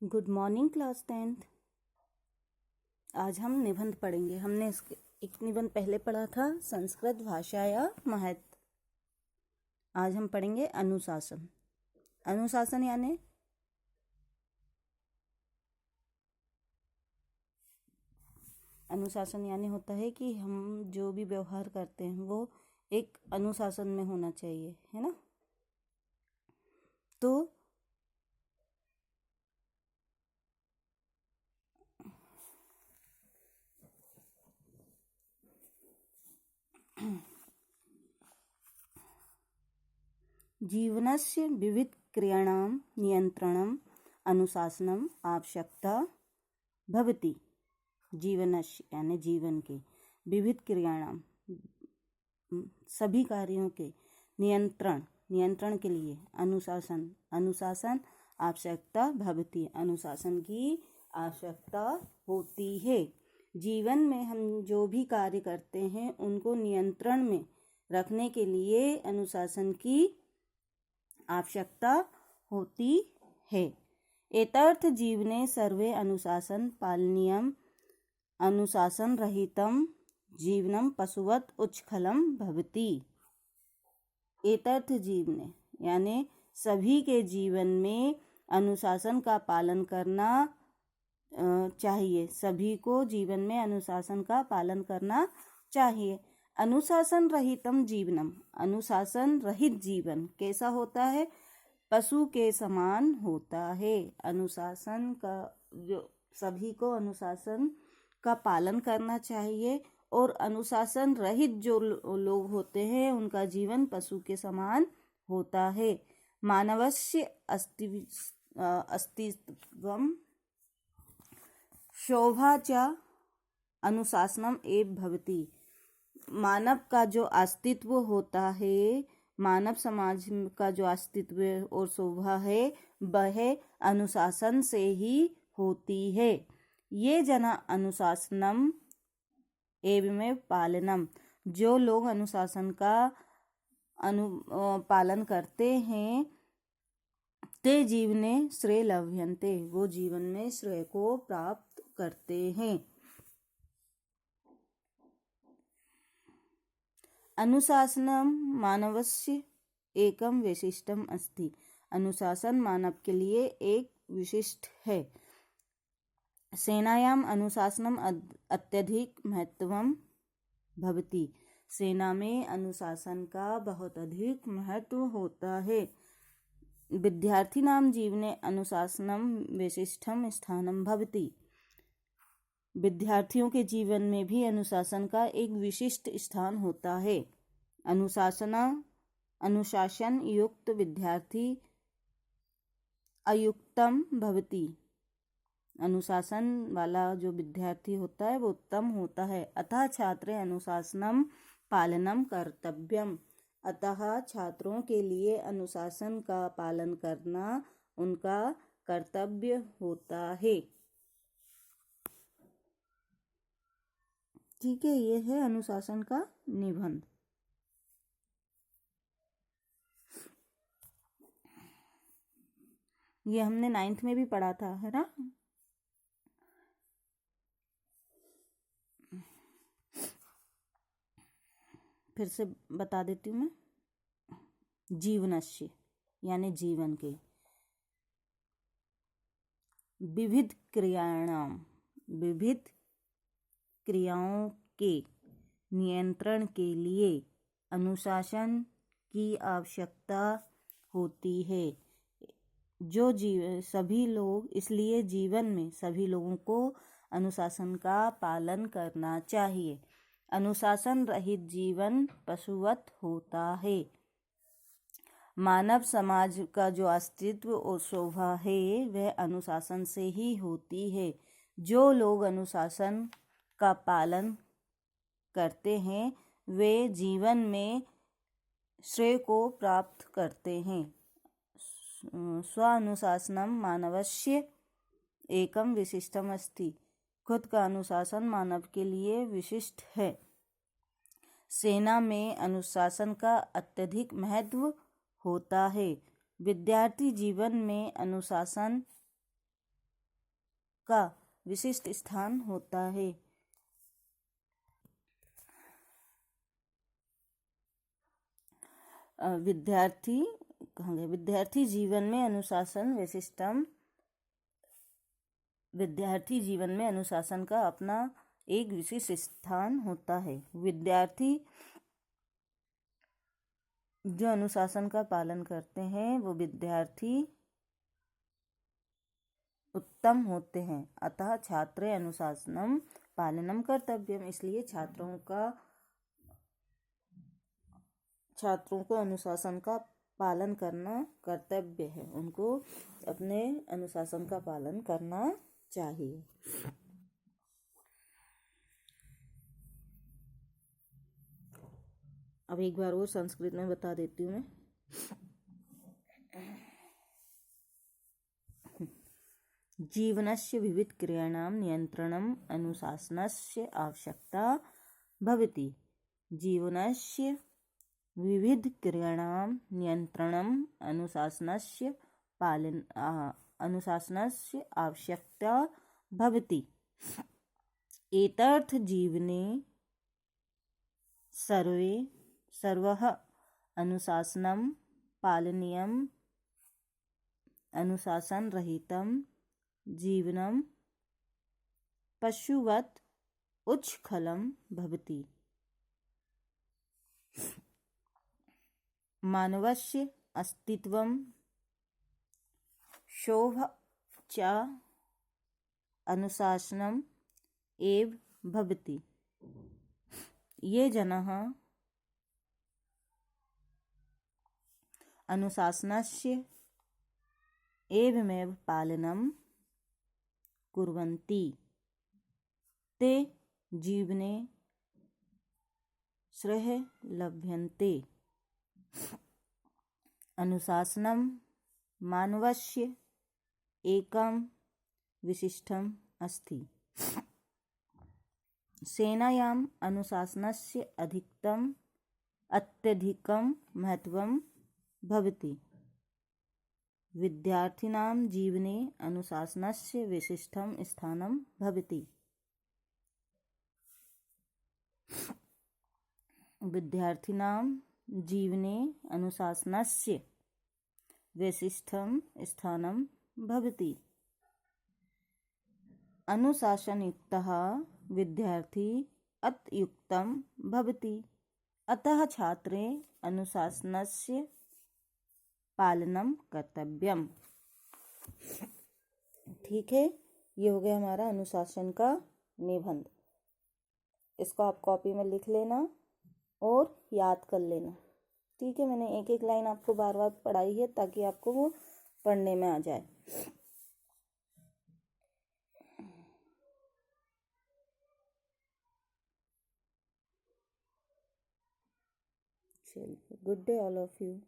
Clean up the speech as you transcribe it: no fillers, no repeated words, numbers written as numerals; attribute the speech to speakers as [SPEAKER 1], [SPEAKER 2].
[SPEAKER 1] Good morning class 10th। आज हम निबंध पढ़ेंगे। हमने एक निबंध पहले पढ़ा था, संस्कृत भाषाया महत्व। आज हम पढ़ेंगे अनुशासन। अनुशासन यानी होता है कि हम जो भी व्यवहार करते हैं वो एक अनुशासन में होना चाहिए, है ना। तो जीवनस्य विविध क्रियाणां नियंत्रणम् अनुशासनम् आवश्यकता भवति। जीवनस्य यानी जीवन के, विविध क्रियाणाम सभी कार्यों के, नियंत्रण के लिए अनुशासन आवश्यकता भवति, अनुशासन की आवश्यकता होती है। जीवन में हम जो भी कार्य करते हैं उनको नियंत्रण में रखने के लिए अनुशासन की आवश्यकता होती है। एतर्थ जीवने सर्वे अनुशासन पालनीयम, अनुशासन रहितम जीवनम पशुवत उच्छृंखलम भवति। एतर्थ जीवने यानी सभी के जीवन में अनुशासन का पालन करना चाहिए। सभी को जीवन में अनुशासन का पालन करना चाहिए। अनुशासन रहितम जीवनम, अनुशासन रहित जीवन कैसा होता है? पशु के समान होता है। अनुशासन का जो सभी को अनुशासन का पालन करना चाहिए, और अनुशासन रहित जो लोग होते हैं उनका जीवन पशु के समान होता है। मानवस्य अस्तित्वम शोभा च अनुशासनम एव भवति। मानव का जो अस्तित्व होता है, मानव समाज का जो अस्तित्व और शोभा है, वह अनुशासन से ही होती है। ये जना अनुशासनम एवं पालनम, जो लोग अनुशासन का पालन करते हैं, ते जीवने श्रेय लभ्यन्ते, वो जीवन में श्रेय को प्राप्त करते हैं। अनुशासनम मानवस्य एकम विशिष्टम अस्ति, अनुशासन मानव के लिए एक विशिष्ट है। सेनायाम अनुशासनम अत्यधिक महत्वम भवति, सेना में अनुशासन का बहुत अधिक महत्व होता है। विद्यार्थिनां जीवने अनुशासनम विशिष्टम स्थानम भवति, विद्यार्थियों के जीवन में भी अनुशासन का एक विशिष्ट स्थान होता है। अनुशासन युक्त विद्यार्थी अयुक्तम भवति, अनुशासन वाला जो विद्यार्थी होता है वो उत्तम होता है। अतः छात्रे अनुशासनम पालनम कर्तव्यम, अतः छात्रों के लिए अनुशासन का पालन करना उनका कर्तव्य होता है। ठीक है, ये है अनुशासन का निबंध। ये हमने 9th में भी पढ़ा था, है ना। फिर से बता देती हूँ मैं। जीवनस्य यानी जीवन के, विविध क्रियाणाम, विविध क्रियाओं के नियंत्रण के लिए अनुशासन की आवश्यकता होती है। जो सभी लोग, इसलिए जीवन में सभी लोगों को अनुशासन का पालन करना चाहिए। अनुशासन रहित जीवन पशुवत होता है। मानव समाज का जो अस्तित्व और शोभा है वह अनुशासन से ही होती है। जो लोग अनुशासन का पालन करते हैं वे जीवन में श्रेय को प्राप्त करते हैं। स्वानुशासनम मानवस्य एकम विशिष्टम अस्ति, खुद का अनुशासन मानव के लिए विशिष्ट है। सेना में अनुशासन का अत्यधिक महत्व होता है। विद्यार्थी जीवन में अनुशासन का विशिष्ट स्थान होता है। विद्यार्थी कहाँ गए? विद्यार्थी जीवन में अनुशासन विशिष्टम। विद्यार्थी जीवन में अनुशासन का अपना एक विशिष्ट स्थान होता है। विद्यार्थी जो अनुशासन का पालन करते हैं वो विद्यार्थी उत्तम होते हैं। अतः छात्रे अनुशासनम पालनम कर्तव्यम। इसलिए छात्रों को अनुशासन का पालन करना कर्तव्य है। उनको अपने अनुशासन का पालन करना चाहिए। अब एक बार वो संस्कृत में बता देती हूँ मैं। जीवनस्य विविध क्रियाणां नियंत्रणम् अनुशासनस्य आवश्यकता भवति। जीवनस्य विविध क्रियाणां नियंत्रणम् अनुशासनस्य आवश्यकता भवति। एतर्थ जीवने सर्वः अनुशासनं पालनीयम्। अनुशासन रहितं जीवनं पशुवत् उच्छृंखलं भवति। मानवस्य अस्तित्वं शोभा च अनुशासनम् एव भवति। ये जनाः अनुशासनस्य एवमेव पालनं कुर्वन्ति ते जीवने श्रेयः लभ्यन्ते। अनुशासनं मानवस्य एकं विशिष्टम् अस्ति। सेनायाम् अनुशासनस्य अत्यधिकं महत्वं भवति। विद्यार्थिनां जीवने अनुशासनस्य विशिष्टं स्थानं भवति। विद्यार्थिनां जीवने अनुशासनस्य विशिष्टं स्थानं भवति। अनुशासनयुक्तः विद्यार्थी अत्युक्तं भवति। अतः छात्रे अनुशासनस्य पालनम कर्तव्यम। ठीक है, ये हो गया हमारा अनुशासन का निबंध। इसको आप कॉपी में लिख लेना और याद कर लेना। ठीक है, मैंने एक एक लाइन आपको बार बार पढ़ाई है ताकि आपको वो पढ़ने में आ जाए। चलिए, good day all of you.